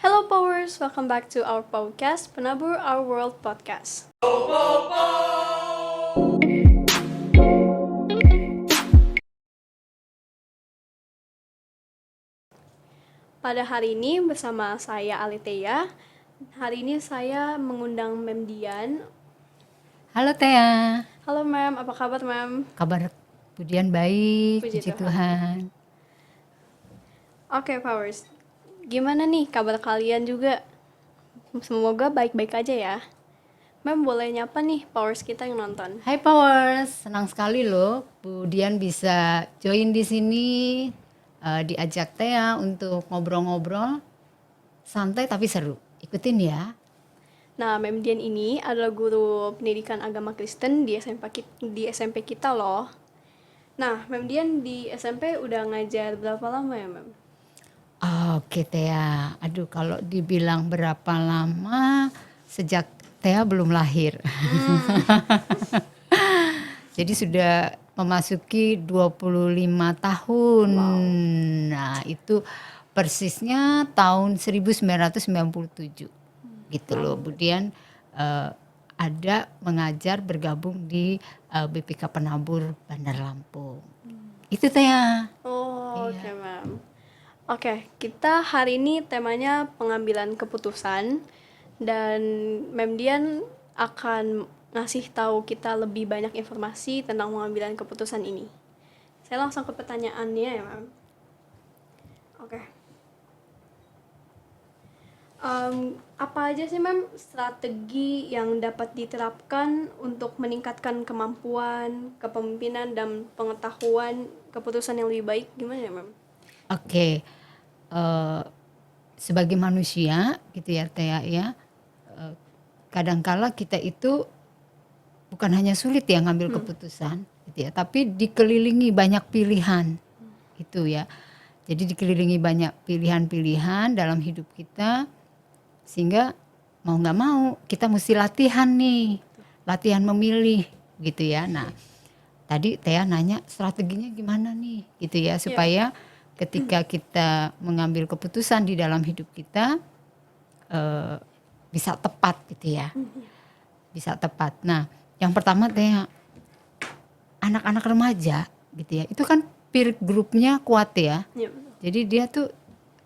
Hello Powers, welcome back to our podcast, Penabur Our World Podcast. Pada hari ini bersama saya Alitea. Hari ini saya mengundang Mem Dian. Halo Tea, Halo Mem, apa kabar Mem? kabar Budian baik, Puji puji Tuhan. Tuhan. Oke Powers, gimana nih kabar kalian juga? Semoga baik-baik aja ya. Mem boleh nyapa nih Powers kita yang nonton. Hai Powers, senang sekali loh Budian bisa join di sini, diajak Tea untuk ngobrol-ngobrol, santai tapi seru. Ikutin ya. Nah, Mem Dian ini adalah guru pendidikan agama Kristen di SMP kita loh. Nah, Mem Dian di SMP udah ngajar berapa lama ya, Mem? Oke Tea, aduh kalau dibilang berapa lama, sejak Tea belum lahir. Jadi sudah memasuki 25 tahun. Nah, itu persisnya tahun 1997. Gitu loh. Kemudian ada mengajar bergabung di BPK Penabur Bandar Lampung. Itu Teh. Oh, oke, Mem. Oke, kita hari ini temanya pengambilan keputusan dan Mem Dian akan ngasih tahu kita lebih banyak informasi tentang pengambilan keputusan ini. Saya langsung ke pertanyaannya ya, Mem. Oke. Apa aja sih Mem strategi yang dapat diterapkan untuk meningkatkan kemampuan, kepemimpinan, dan pengetahuan keputusan yang lebih baik? Gimana ya Mem? Oke. Sebagai manusia gitu ya Teh ya. Kadangkala kita itu bukan hanya sulit ya ngambil keputusan gitu ya, tapi dikelilingi banyak pilihan gitu ya. Jadi dikelilingi banyak pilihan-pilihan dalam hidup kita, sehingga mau nggak mau kita mesti latihan nih, latihan memilih gitu ya. Nah tadi Tea nanya strateginya gimana nih gitu ya, supaya ketika kita mengambil keputusan di dalam hidup kita bisa tepat gitu ya, bisa tepat. Nah yang pertama Tea, anak-anak remaja gitu ya, itu kan peer grupnya kuat ya. Iya betul. Jadi dia tuh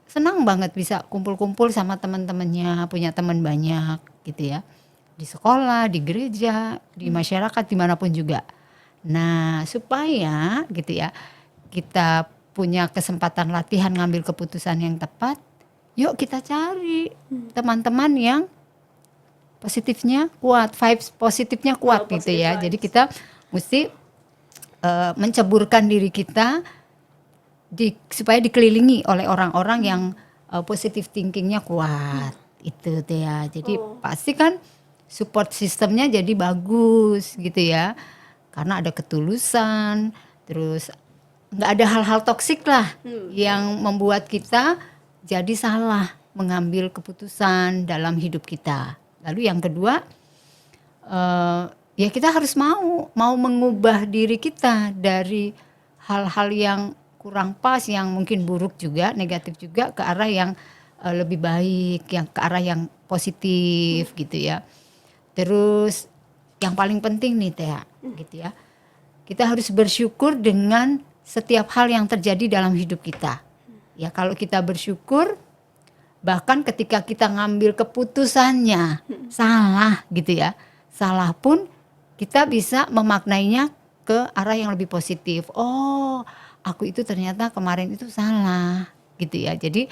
senang banget bisa kumpul-kumpul sama teman-temannya, punya teman banyak gitu ya. Di sekolah, di gereja, di masyarakat, dimanapun juga. Nah supaya gitu ya, kita punya kesempatan latihan ngambil keputusan yang tepat, yuk kita cari teman-teman yang positifnya kuat, vibes positifnya kuat gitu Positive ya. vibes. Jadi kita mesti menceburkan diri kita supaya dikelilingi oleh orang-orang yang positive thinkingnya kuat. Itu tuh ya. Jadi pasti kan support sistemnya jadi bagus gitu ya. Karena ada ketulusan, terus nggak ada hal-hal toksik lah yang membuat kita jadi salah mengambil keputusan dalam hidup kita. Lalu yang kedua, ya kita harus mau mengubah diri kita dari hal-hal yang kurang pas, yang mungkin buruk juga, negatif juga, ke arah yang lebih baik, yang ke arah yang positif gitu ya. Terus yang paling penting nih Tea, gitu ya, kita harus bersyukur dengan setiap hal yang terjadi dalam hidup kita. Ya kalau kita bersyukur, bahkan ketika kita ngambil keputusannya salah gitu ya, salah pun kita bisa memaknainya ke arah yang lebih positif. Oh, aku itu ternyata kemarin itu salah gitu ya. Jadi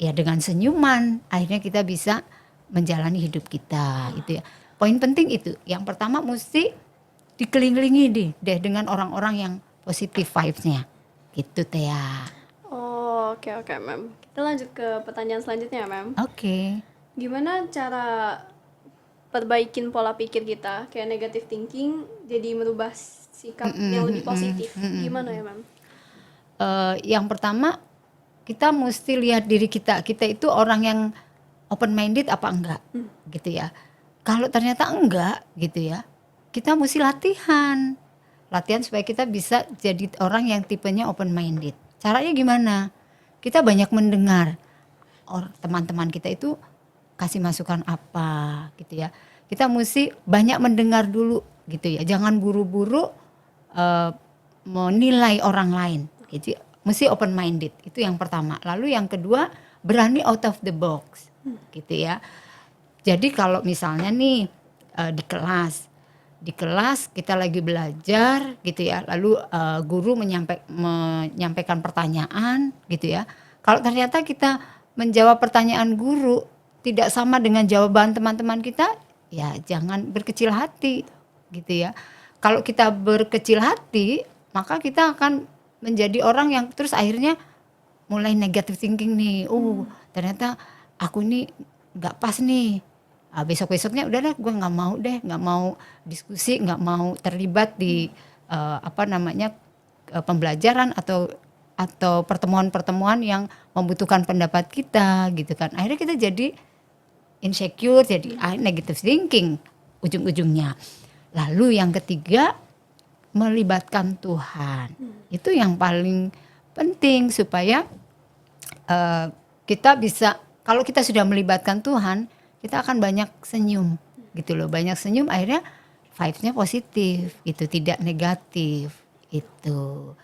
ya dengan senyuman akhirnya kita bisa menjalani hidup kita gitu ya. Poin penting itu. Yang pertama mesti dikelilingi deh dengan orang-orang yang positif vibes-nya. Gitu Tea. Oh, oke Mem. Kita lanjut ke pertanyaan selanjutnya Mem. Oke. Gimana cara perbaikin pola pikir kita kayak negative thinking jadi merubah sikap yang lebih positif? Gimana ya Mem? Yang pertama kita mesti lihat diri kita itu orang yang open minded apa enggak gitu ya. Kalau ternyata enggak gitu ya, kita mesti latihan supaya kita bisa jadi orang yang tipenya open minded. Caranya gimana? Kita banyak mendengar teman-teman kita itu kasih masukan apa gitu ya. Kita mesti banyak mendengar dulu gitu ya. Jangan buru-buru menilai orang lain. Gitu. Mesti open minded. Itu yang pertama. Lalu yang kedua, berani out of the box. Gitu ya. Jadi kalau misalnya nih di kelas kita lagi belajar gitu ya. Lalu guru menyampaikan pertanyaan gitu ya. Kalau ternyata kita menjawab pertanyaan guru tidak sama dengan jawaban teman-teman kita, ya jangan berkecil hati gitu ya. Kalau kita berkecil hati, maka kita akan menjadi orang yang terus akhirnya mulai negative thinking nih. Ternyata aku nih nggak pas nih. Besok-besoknya udah deh, gue nggak mau diskusi, nggak mau terlibat di pembelajaran atau pertemuan-pertemuan yang membutuhkan pendapat kita gitu kan. Akhirnya kita jadi insecure, jadi negative thinking ujung-ujungnya. Lalu yang ketiga, melibatkan Tuhan. Itu yang paling penting supaya kita bisa, kalau kita sudah melibatkan Tuhan, kita akan banyak senyum gitu loh. Banyak senyum akhirnya vibes-nya positif, itu tidak negatif. Itu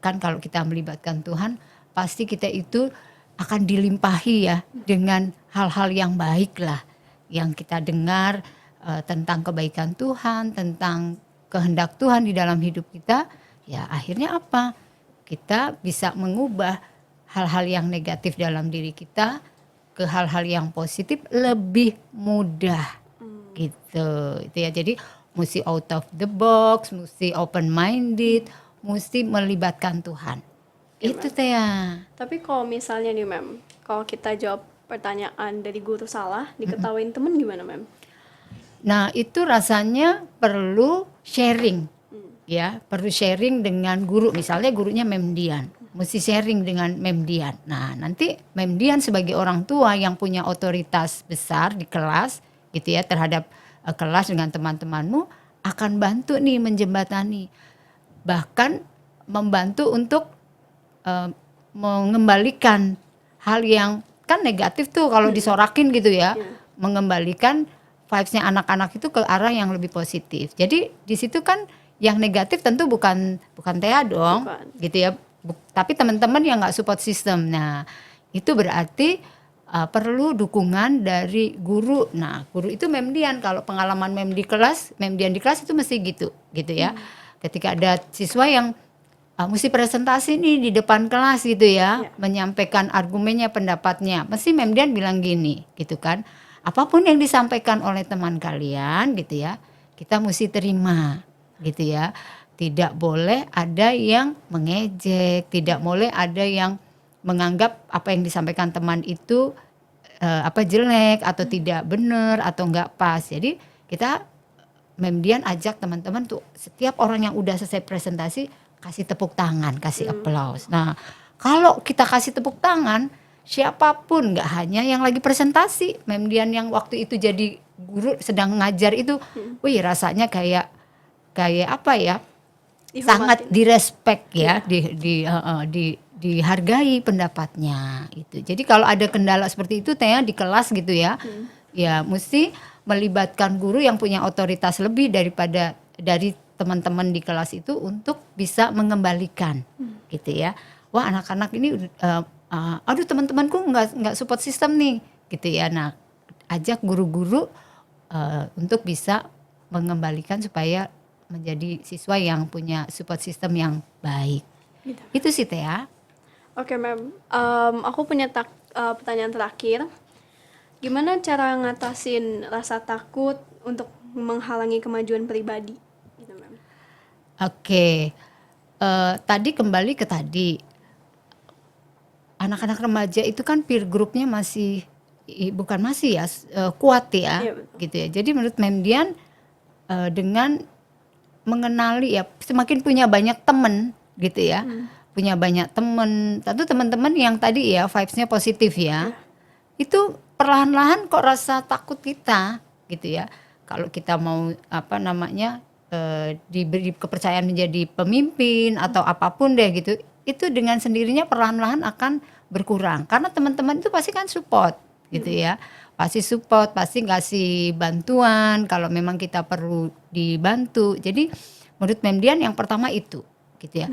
kan kalau kita melibatkan Tuhan, pasti kita itu akan dilimpahi ya dengan hal-hal yang baik lah, yang kita dengar tentang kebaikan Tuhan, tentang kehendak Tuhan di dalam hidup kita. Ya akhirnya apa? Kita bisa mengubah hal-hal yang negatif dalam diri kita ke hal-hal yang positif lebih mudah gitu. Itu ya, jadi mesti out of the box, mesti open minded, mesti melibatkan Tuhan. Ya, Itu teh ya. Tapi kalau misalnya nih Mem, kalau kita jawab pertanyaan dari guru salah, diketawain temen gimana Mem? Nah itu rasanya perlu sharing ya, perlu sharing dengan guru. Misalnya gurunya Memdian, mesti sharing dengan Memdian. Nah nanti Memdian sebagai orang tua yang punya otoritas besar di kelas gitu ya, terhadap kelas dengan teman-temanmu, akan bantu nih menjembatani, bahkan membantu untuk mengembalikan hal yang kan negatif tuh kalau disorakin gitu ya, mengembalikan vibes-nya anak-anak itu ke arah yang lebih positif. Jadi di situ kan yang negatif tentu bukan Thea dong, gitu ya. Tapi teman-teman yang nggak support system. Nah itu berarti perlu dukungan dari guru. Nah guru itu Memdian, kalau pengalaman Memdian di kelas itu mesti gitu ya. Ketika ada siswa yang mesti presentasi nih di depan kelas gitu ya, menyampaikan argumennya, pendapatnya, mesti Memdian bilang gini gitu kan, apapun yang disampaikan oleh teman kalian gitu ya, kita mesti terima gitu ya, tidak boleh ada yang mengejek, tidak boleh ada yang menganggap apa yang disampaikan teman itu jelek atau tidak benar atau enggak pas. Jadi kita Memdian ajak teman-teman tuh, setiap orang yang udah selesai presentasi kasih tepuk tangan, kasih applause. Nah, kalau kita kasih tepuk tangan, siapapun, nggak hanya yang lagi presentasi, Memdian yang waktu itu jadi guru sedang ngajar itu, wih rasanya kayak apa ya? Sangat direspek ya, dihargai pendapatnya itu. Jadi kalau ada kendala seperti itu Thea di kelas gitu ya, ya mesti melibatkan guru yang punya otoritas lebih dari teman-teman di kelas itu untuk bisa mengembalikan gitu ya. Wah anak-anak ini aduh teman-temanku nggak support system nih gitu ya. Nah ajak guru-guru untuk bisa mengembalikan supaya menjadi siswa yang punya support system yang baik gitu. Itu sih Thea. Oke Mem, aku punya pertanyaan terakhir. Gimana cara ngatasin rasa takut untuk menghalangi kemajuan pribadi? Gitu, Mem. Oke, tadi kembali ke tadi, anak-anak remaja itu kan peer groupnya kuat ya, gitu ya. Jadi menurut Memdian dengan mengenali ya, semakin punya banyak teman gitu ya, punya banyak teman, tentu teman-teman yang tadi ya vibes-nya positif ya, itu perlahan-lahan kok rasa takut kita gitu ya. Kalau kita mau diberi kepercayaan menjadi pemimpin atau apapun deh gitu, itu dengan sendirinya perlahan-lahan akan berkurang. Karena teman-teman itu pasti kan support gitu ya. Pasti support, pasti ngasih bantuan kalau memang kita perlu dibantu. Jadi menurut Memdian yang pertama itu gitu ya.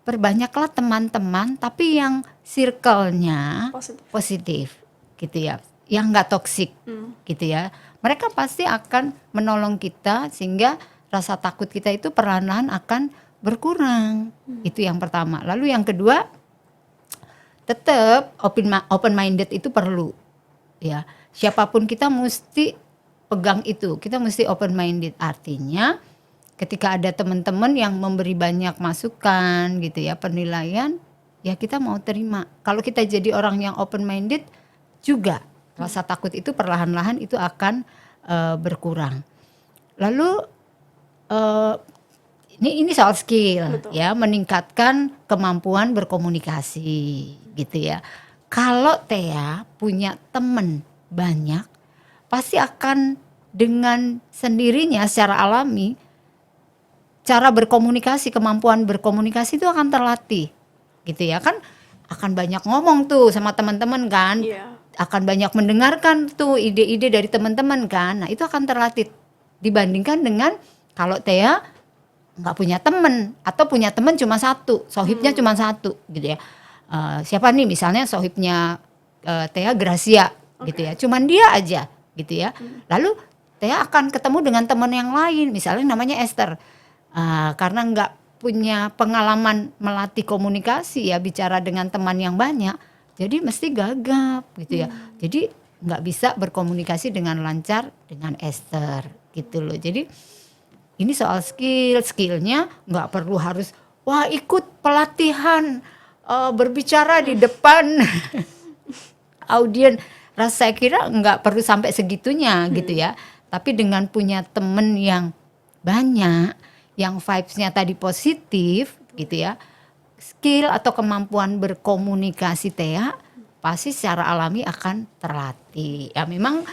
Perbanyaklah teman-teman tapi yang circle-nya Positif. positif gitu ya. Yang nggak toksik gitu ya. Mereka pasti akan menolong kita sehingga rasa takut kita itu perlahan-lahan akan berkurang. Itu yang pertama. Lalu yang kedua, tetap open minded itu perlu. Ya, siapapun kita mesti pegang itu. Kita mesti open minded. Artinya ketika ada teman-teman yang memberi banyak masukan gitu ya, penilaian, ya kita mau terima. Kalau kita jadi orang yang open minded juga rasa takut itu perlahan-lahan itu akan berkurang. Lalu ini soal skill. Betul. Ya, meningkatkan kemampuan berkomunikasi gitu ya. Kalau Thea punya teman banyak, pasti akan dengan sendirinya secara alami cara berkomunikasi, kemampuan berkomunikasi itu akan terlatih gitu ya. Kan akan banyak ngomong tuh sama teman-teman kan. Iya. Akan banyak mendengarkan tuh ide-ide dari teman-teman kan. Nah, itu akan terlatih dibandingkan dengan kalau Thea nggak punya teman atau punya teman cuma satu, sohibnya cuma satu gitu ya. Siapa nih misalnya sohibnya Thea Gracia gitu ya, cuman dia aja gitu ya. Lalu Thea akan ketemu dengan teman yang lain, misalnya namanya Esther. Karena nggak punya pengalaman melatih komunikasi ya, bicara dengan teman yang banyak, jadi mesti gagap gitu ya. Jadi nggak bisa berkomunikasi dengan lancar dengan Esther gitu loh. Jadi ini soal skillnya nggak perlu harus wah ikut pelatihan berbicara di depan audien. Saya kira nggak perlu sampai segitunya gitu ya. Tapi dengan punya temen yang banyak, yang vibes-nya tadi positif gitu ya, skill atau kemampuan berkomunikasi Thea pasti secara alami akan terlatih. Ya memang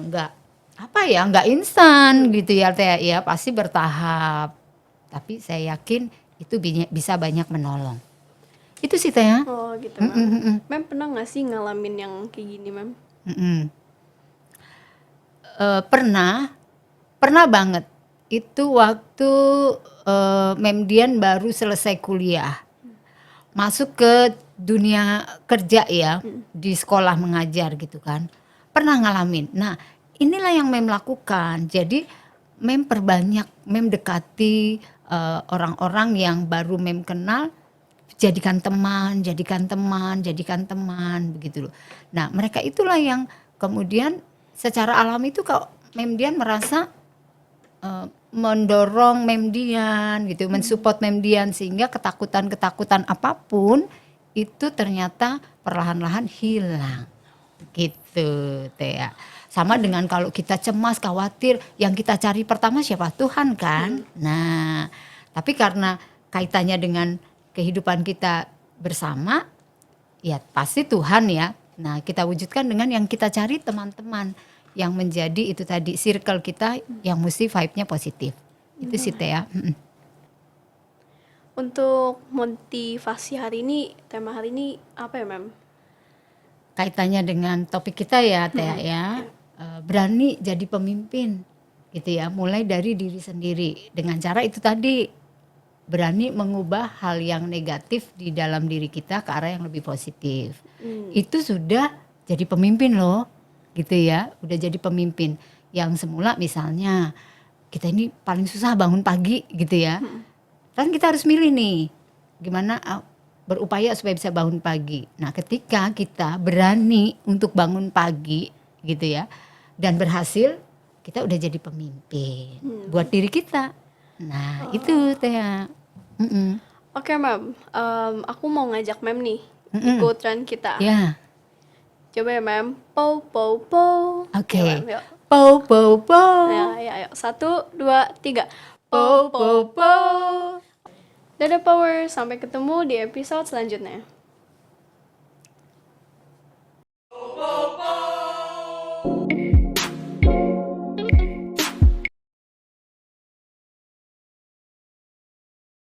nggak instan gitu ya Thea ya, pasti bertahap. Tapi saya yakin itu bisa banyak menolong. Itu sih Thea. Oh gitu Mem. Mem pernah nggak sih ngalamin yang kayak gini Mem? Pernah banget. Itu waktu Memdian baru selesai kuliah, masuk ke dunia kerja ya, di sekolah mengajar gitu kan, pernah ngalamin. Nah inilah yang Mem lakukan. Jadi Mem perbanyak, Mem dekati orang-orang yang baru Mem kenal, jadikan teman begitu loh. Nah mereka itulah yang kemudian secara alami itu kalau Memdian merasa mendorong Memdian gitu, mensupport Memdian sehingga ketakutan apapun itu ternyata perlahan-lahan hilang gitu Thea. Sama dengan kalau kita cemas, khawatir, yang kita cari pertama siapa? Tuhan kan. Nah tapi karena kaitannya dengan kehidupan kita bersama, ya pasti Tuhan ya. Nah kita wujudkan dengan yang kita cari teman-teman yang menjadi itu tadi circle kita yang mesti vibe-nya positif. Itu sih Thea. Untuk motivasi hari ini, tema hari ini apa ya Mem? Kaitannya dengan topik kita ya Thea ya. Berani jadi pemimpin gitu ya. Mulai dari diri sendiri dengan cara itu tadi, berani mengubah hal yang negatif di dalam diri kita ke arah yang lebih positif. Itu sudah jadi pemimpin loh gitu ya, udah jadi pemimpin. Yang semula misalnya kita ini paling susah bangun pagi gitu ya, kan kita harus milih nih gimana berupaya supaya bisa bangun pagi. Nah ketika kita berani untuk bangun pagi gitu ya dan berhasil, kita udah jadi pemimpin buat diri kita. Nah itu Thea. Oke Mem, aku mau ngajak Mem nih ikut tren kita. Ya. Coba ya Mem, pow pow pow. Oke. Ya, Mem, yuk. Pow pow pow. Ya, ayo. 1, 2, 3. Pow pow pow. Dadah Power, sampai ketemu di episode selanjutnya.